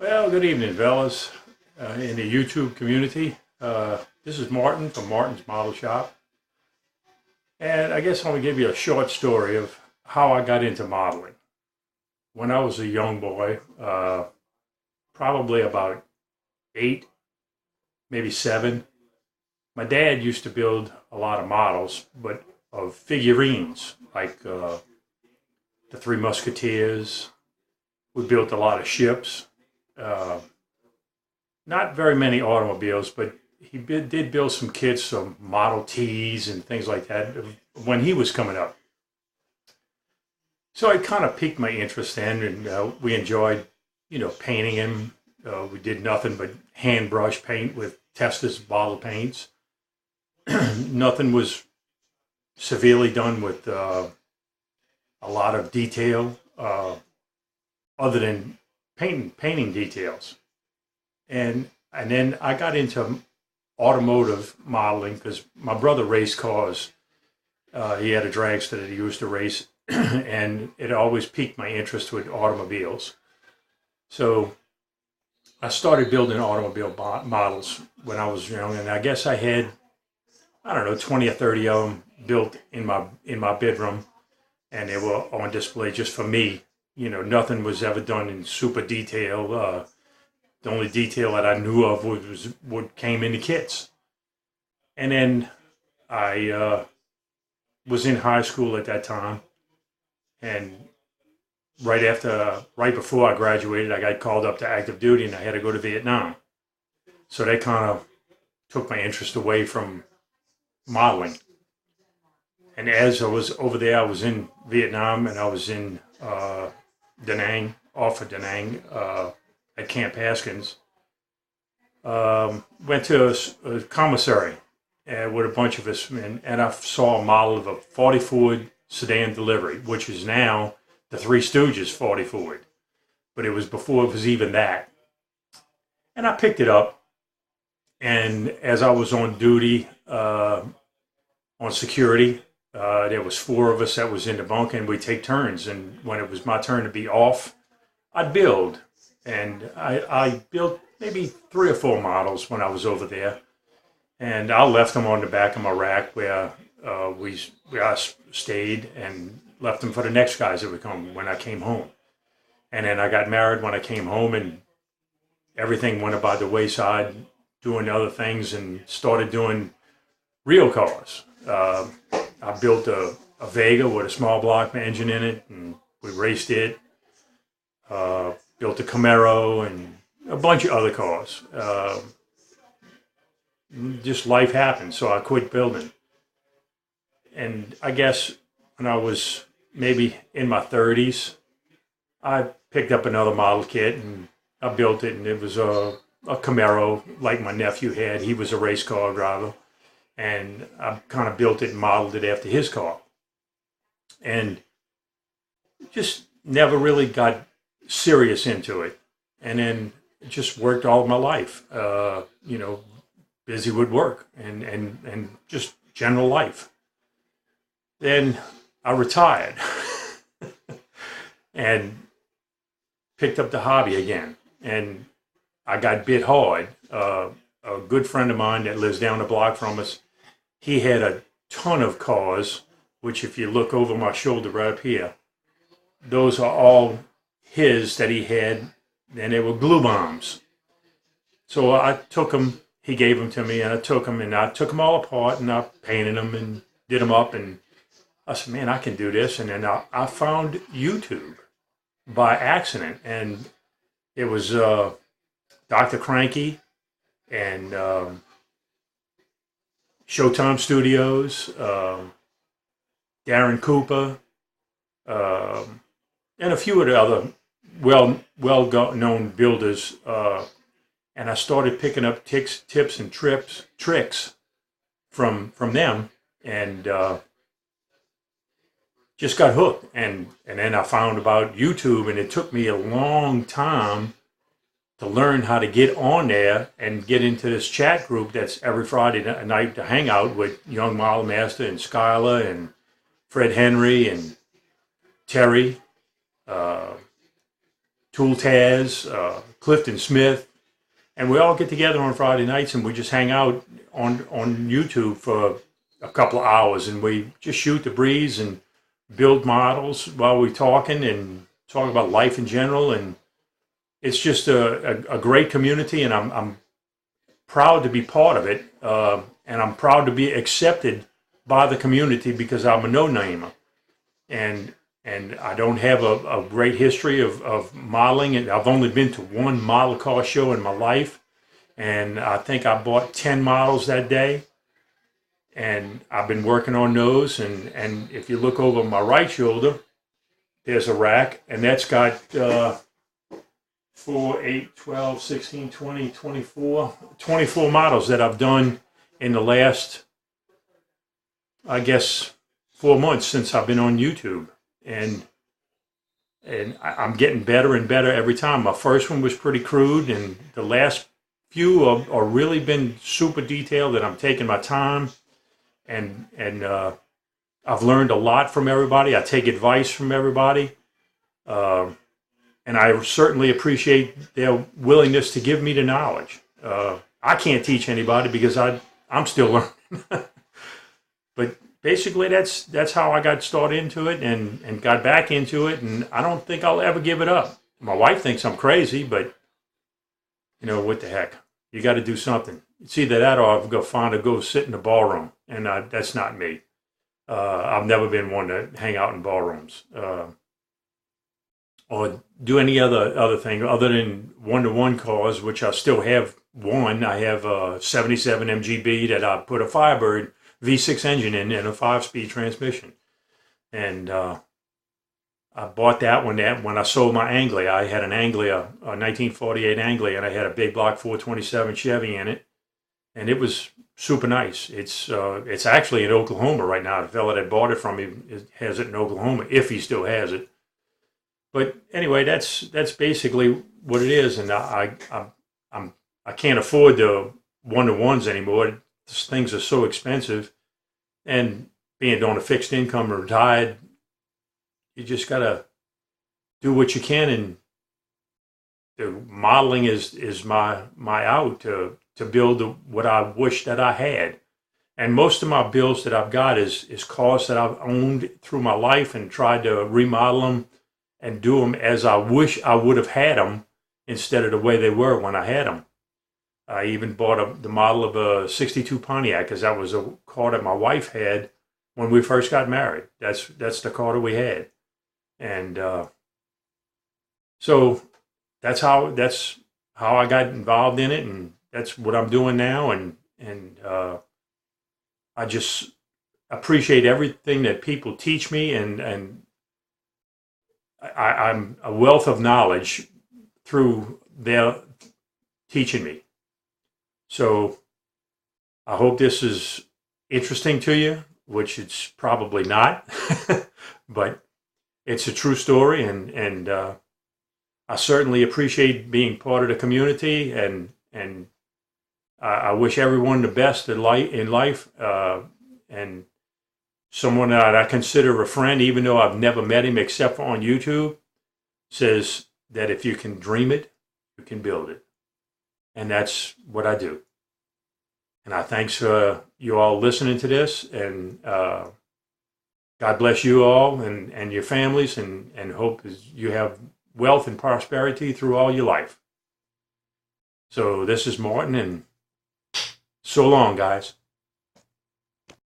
Well, good evening, fellas, in the YouTube community. This is Martin from Martin's Model Shop. And I guess I'm going to give you a short story of how I got into modeling. When I was a young boy, probably about 8, maybe 7, my dad used to build a lot of models, but of figurines, like the Three Musketeers. We built a lot of ships. Uh, Not very many automobiles, but did build some kits, some Model Ts and things like that when he was coming up. So it kind of piqued my interest then, and we enjoyed, painting him. We did nothing but hand brush paint with Testus bottle paints. Nothing was severely done with a lot of detail, other than painting details. And then I got into automotive modeling because my brother raced cars. He had a dragster that he used to race, and it always piqued my interest with automobiles. So I started building automobile models when I was young, and I guess I had, I don't know, 20 or 30 of them built in my bedroom, and they were on display just for me. Nothing was ever done in super detail. The only detail that I knew of was what came in the kits. And then I was in high school at that time, and right before I graduated, I got called up to active duty, and I had to go to Vietnam. So that kind of took my interest away from modeling. And as I was over there, I was in Vietnam, and I was in Da Nang, off of Da Nang, at Camp Haskins. Went to a commissary with a bunch of us, and I saw a model of a 40 Ford sedan delivery, which is now the Three Stooges 40 Ford. But it was before it was even that. And I picked it up, and as I was on duty, on security, there was 4 of us that was in the bunk, and we'd take turns. And when it was my turn to be off, I'd build. And I built maybe 3 or 4 models when I was over there, and I left them on the back of my rack where I stayed, and left them for the next guys that would come when I came home. And then I got married when I came home, and everything went about the wayside, doing other things, and started doing real cars. I built a Vega with a small block engine in it, and we raced it. Built a Camaro and a bunch of other cars. Just life happened, so I quit building. And I guess when I was maybe in my 30s, I picked up another model kit, and I built it, and it was a Camaro like my nephew had. He was a race car driver, and I kind of built it and modeled it after his car. And just never really got serious into it. And then just worked all of my life, busy with work and just general life. Then I retired and picked up the hobby again. And I got bit hard. A good friend of mine that lives down the block from us, he had a ton of cars, which if you look over my shoulder right up here, those are all his that he had, and they were glue bombs. So I took them, he gave them to me, and I took them all apart, and I painted them and did them up, and I said, man, I can do this. And then I found YouTube by accident, and it was Dr. Cranky and Showtime Studios, Darren Cooper, and a few of the other well-known builders. And I started picking up tips and tricks from them, and just got hooked. And then I found about YouTube, and it took me a long time to learn how to get on there and get into this chat group that's every Friday night to hang out with Young Model Master and Skylar and Fred Henry and Terry. Tool Taz, Clifton Smith, and we all get together on Friday nights and we just hang out on YouTube for a couple of hours, and we just shoot the breeze and build models while we're talking and talk about life in general. And it's just a great community, and I'm proud to be part of it, and I'm proud to be accepted by the community because I'm a no-namer, and I don't have a great history of modeling, and I've only been to one model car show in my life, and I think I bought 10 models that day, and I've been working on those, and if you look over my right shoulder, there's a rack, and that's got 4, 8, 12, 16, 20, 24 models that I've done in the last, I guess, 4 months since I've been on YouTube. And I'm getting better and better every time. My first one was pretty crude, and the last few are really been super detailed, and I'm taking my time, and I've learned a lot from everybody. I take advice from everybody. And I certainly appreciate their willingness to give me the knowledge. I can't teach anybody because I'm still learning. But basically, that's how I got started into it and got back into it. And I don't think I'll ever give it up. My wife thinks I'm crazy, but what the heck? You got to do something. It's either that or I've got to go sit in the ballroom, and that's not me. I've never been one to hang out in ballrooms. Or do any other thing other than one-to-one cars, which I still have one. I have a 77 MGB that I put a Firebird V6 engine in and a 5-speed transmission. And I bought that when I sold my Anglia. I had an Anglia, a 1948 Anglia, and I had a big block 427 Chevy in it. And it was super nice. It's actually in Oklahoma right now. The fella that bought it from me has it in Oklahoma, if he still has it. But anyway, that's basically what it is, and I can't afford the one-to-ones anymore. These things are so expensive, and being on a fixed income or retired, you just gotta do what you can, and the modeling is my out to build what I wish that I had. And most of my builds that I've got is cars that I've owned through my life and tried to remodel them and do them as I wish I would have had them instead of the way they were when I had them. I even bought the model of a 62 Pontiac because that was a car that my wife had when we first got married. That's the car that we had. And so that's how I got involved in it, and that's what I'm doing now. And I just appreciate everything that people teach me, and I'm a wealth of knowledge through their teaching me. So I hope this is interesting to you, which it's probably not, but it's a true story, and I certainly appreciate being part of the community, and I wish everyone the best in life, and someone that I consider a friend, even though I've never met him except for on YouTube, says that if you can dream it, you can build it. And that's what I do. And I thanks you all listening to this, and God bless you all and your families, and hope you have wealth and prosperity through all your life. So this is Martin, and so long, guys.